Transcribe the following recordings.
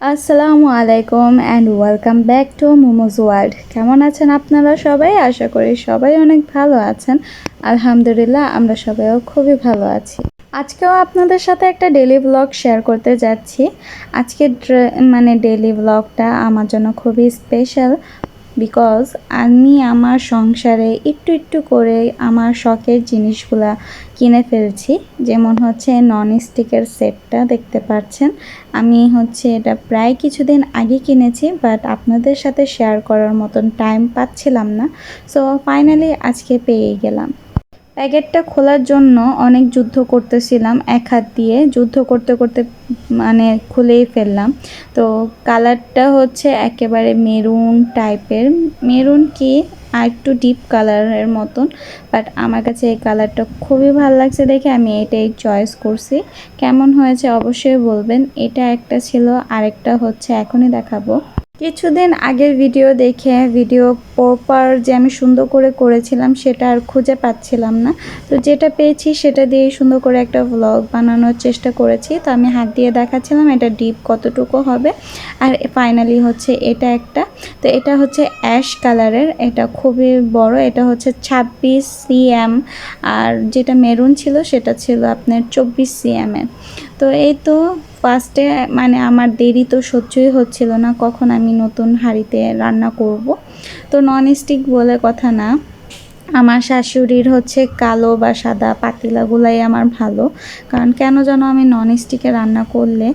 আসসালামু আলাইকুম and welcome back to momos world. কেমন আছেন আপনারা সবাই? আশা করি সবাই অনেক ভালো আছেন। আলহামদুলিল্লাহ আমরা সবাইও খুবই ভালো আছি। আজকেও আপনাদের সাথে একটা ডেইলি ব্লগ শেয়ার করতে যাচ্ছি। আজকের ডেইলি ব্লগটা আমার জন্য খুবই স্পেশাল, বিকজ আমি আমার সংসারে একটু একটু করে আমার শখের জিনিসগুলা কিনে ফেলছি। যেমন হচ্ছে নন স্টিকের সেটটা দেখতে পাচ্ছেন। আমি হচ্ছে এটা প্রায় কিছুদিন আগে কিনেছি, বাট আপনাদের সাথে শেয়ার করার মতন টাইম পাচ্ছিলাম না। সো ফাইনালি আজকে পেয়ে গেলাম। প্যাকেটটা খোলার জন্য অনেক যুদ্ধ করতেছিলাম, এক হাত দিয়ে যুদ্ধ করতে করতে খুলেই ফেললাম। তো কালারটা হচ্ছে একেবারে মেরুন টাইপের, মেরুন কি আর একটু ডিপ কালারের মতন, বাট আমার কাছে এই কালারটা খুবই ভালো লাগছে দেখে আমি এটাই চয়েস করছি। কেমন হয়েছে অবশ্যই বলবেন। এটা একটা ছিল, আরেকটা হচ্ছে এখনই দেখাবো। কিছুদিন আগের ভিডিও দেখে ভিডিও প্রপার যে আমি সুন্দর করে করেছিলাম সেটা আর খুঁজে পাচ্ছিলাম না। তো যেটা পেয়েছি সেটা দিয়েই সুন্দর করে একটা ভ্লগ বানানোর চেষ্টা করেছি। তো আমি হাত দিয়ে দেখাচ্ছিলাম এটা ডিপ কতটুকু হবে। আর ফাইনালি হচ্ছে এটা একটা, তো এটা হচ্ছে অ্যাশ কালারের, এটা খুবই বড়, এটা হচ্ছে 26 cm। আর যেটা মেরুন ছিল সেটা ছিল আপনার 24 cm-এর। তো এই তো ফার্স্টে আমার দেরি তো সহ্যই হচ্ছিল না কখন আমি নতুন হাঁড়িতে রান্না করব। তো নন স্টিক বলে কথা না, আমার শাশুড়ির হচ্ছে কালো বা সাদা পাতিলাগুলাই আমার ভালো। কারণ কেন যেন আমি নন স্টিকে রান্না করলে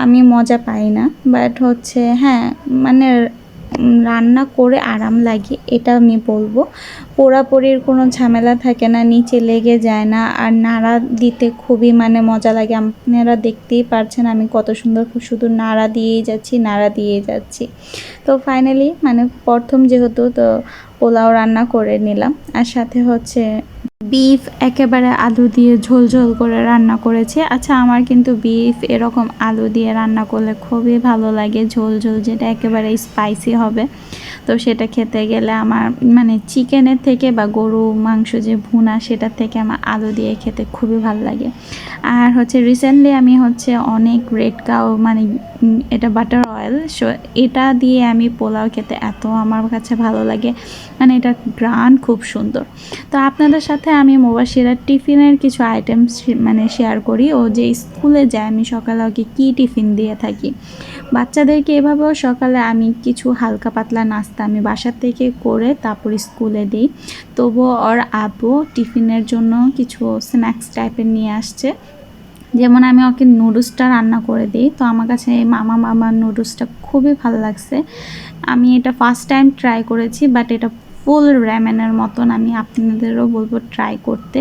আমি মজা পাই না। বাট হচ্ছে হ্যাঁ, মানে রান্না করে আরাম লাগে এটা আমি বলবো। পোড়াপোড়ির কোনো ঝামেলা থাকে না, নিচে লেগে যায় না, আর নাড়া দিতে খুবই মজা লাগে। আপনারা দেখতেই পারছেন আমি কত সুন্দর শুধু নাড়া দিয়েই যাচ্ছি। তো ফাইনালি প্রথম যেহেতু, তো পোলাও রান্না করে নিলাম, আর সাথে হচ্ছে বিফ একেবারে আলু দিয়ে ঝোল ঝোল করে রান্না করেছি। আচ্ছা, আমার কিন্তু বিফ এরকম আলু দিয়ে রান্না করলে খুবই ভালো লাগে, ঝোল ঝোল যেটা একেবারে স্পাইসি হবে। তো সেটা খেতে গেলে আমার চিকেনের থেকে বা গরু মাংস যে ভুনা সেটার থেকে আমার আলু দিয়ে খেতে খুবই ভালো লাগে। আর হচ্ছে রিসেন্টলি আমি হচ্ছে অনেক রেড কাউ এটা বাটার অয়েল, সো এটা দিয়ে আমি পোলাও খেতে এত আমার কাছে ভালো লাগে, এটা গ্রান খুব সুন্দর। তো আপনাদের সাথে আমি মুবাশিরার টিফিনের কিছু আইটেমস শেয়ার করি। ও যে স্কুলে যায় আমি সকালে ওকে কী টিফিন দিয়ে থাকি। বাচ্চাদেরকে এভাবেও সকালে আমি কিছু হালকা পাতলা নাস্তা আমি বাসার থেকে করে তারপর স্কুলে দিই। তবুও ওর আব্বু টিফিনের জন্য কিছু স্ন্যাক্স টাইপের নিয়ে আসছে। যেমন আমি ওকে নুডলসটা রান্না করে দিই। তো আমার কাছে এই মামার নুডলসটা খুবই ভালো লাগছে। আমি এটা ফার্স্ট টাইম ট্রাই করেছি, বাট এটা ফুল র্যামেনের মতন। আমি আপনাদেরও বলবো ট্রাই করতে।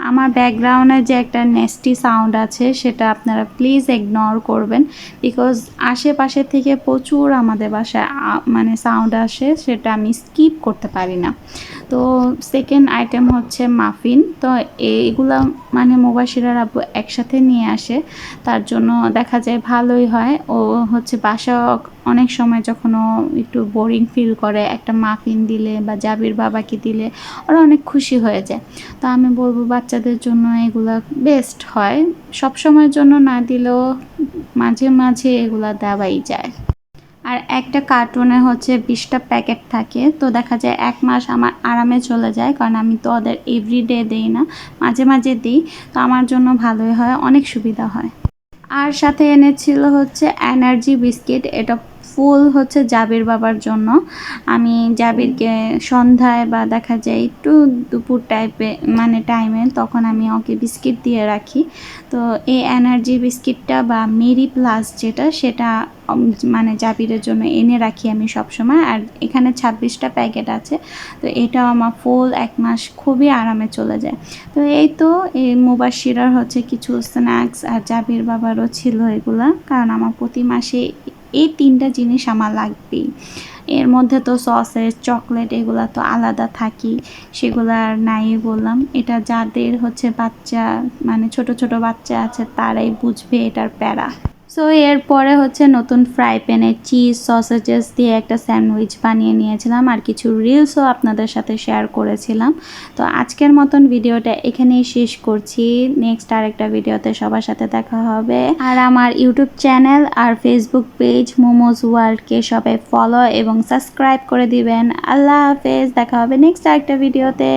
আমার ব্যাকগ্রাউন্ডে যে একটা নেস্টি সাউন্ড আছে সেটা আপনারা প্লিজ ইগনোর করবেন, বিকজ আশেপাশে থেকে প্রচুর আমাদের বাসায় সাউন্ড আসে, সেটা আমি স্কিপ করতে পারি না। তো সেকেন্ড আইটেম হচ্ছে মাফিন। তো এইগুলো মুবাশিরার আব্বু একসাথে নিয়ে আসে, তার জন্য দেখা যায় ভালোই হয়। ও হচ্ছে বাসা অনেক সময় যখন ও একটু বোরিং ফিল করে একটা মাফিন দিলে বা জাবির বাবাকে দিলে ওরা অনেক খুশি হয়ে যায়। তো আমি বলবো বাচ্চাদের জন্য এগুলা বেস্ট হয়, সব সময়ের জন্য না দিলেও মাঝে মাঝে এগুলা দেওয়াই যায়। আর একটা কার্টুনে হচ্ছে 20টা প্যাকেট থাকে, তো দেখা যায় 1 মাস আমার আরামে চলে যায়, কারণ আমি তো ওদের এভরিডে দিই না, মাঝে মাঝে দিই। তো আমার জন্য ভালোই হয়, অনেক সুবিধা হয়। আর সাথে এনেছিল হচ্ছে এনার্জি বিস্কিট, এটা ফুল হচ্ছে জাবির বাবার জন্য। আমি জাবিরকে সন্ধ্যায় বা দেখা যায় একটু দুপুর টাইমে তখন আমি ওকে বিস্কিট দিয়ে রাখি। তো এই এনার্জি বিস্কিটটা বা মেরি প্লাস যেটা, সেটা জাবিরের জন্য এনে রাখি আমি সবসময়। আর এখানে 26টা প্যাকেট আছে, তো এটাও আমার ফুল 1 মাস খুবই আরামে চলে যায়। তো এই তো এই মুবাশিরার হচ্ছে কিছু স্ন্যাক্স, আর জাবির বাবারও ছিল এগুলা, কারণ আমার প্রতি মাসে এই 3টা জিনিস আমার লাগবেই। এর মধ্যে তো সসেস চকলেট এগুলা তো আলাদা থাকি, সেগুলো আর নাই বললাম। এটা যাদের হচ্ছে বাচ্চা ছোট ছোট বাচ্চা আছে তারাই বুঝবে এটার প্যারা। সো এরপরে হচ্ছে নতুন ফ্রাই প্যানে চিজ সসেজেস দিয়ে একটা স্যান্ডউইচ বানিয়ে নিয়েছিলাম আর কিছু রিলসও আপনাদের সাথে শেয়ার করেছিলাম। তো আজকের মতন ভিডিওটা এখানেই শেষ করছি। নেক্সট আরেকটা ভিডিওতে সবার সাথে দেখা হবে। আর আমার ইউটিউব চ্যানেল আর ফেসবুক পেজ মোমোজ ওয়ার্ল্ডকে সবাই ফলো এবং সাবস্ক্রাইব করে দিবেন। আল্লাহ হাফেজ, দেখা হবে নেক্সট আরেকটা ভিডিওতে।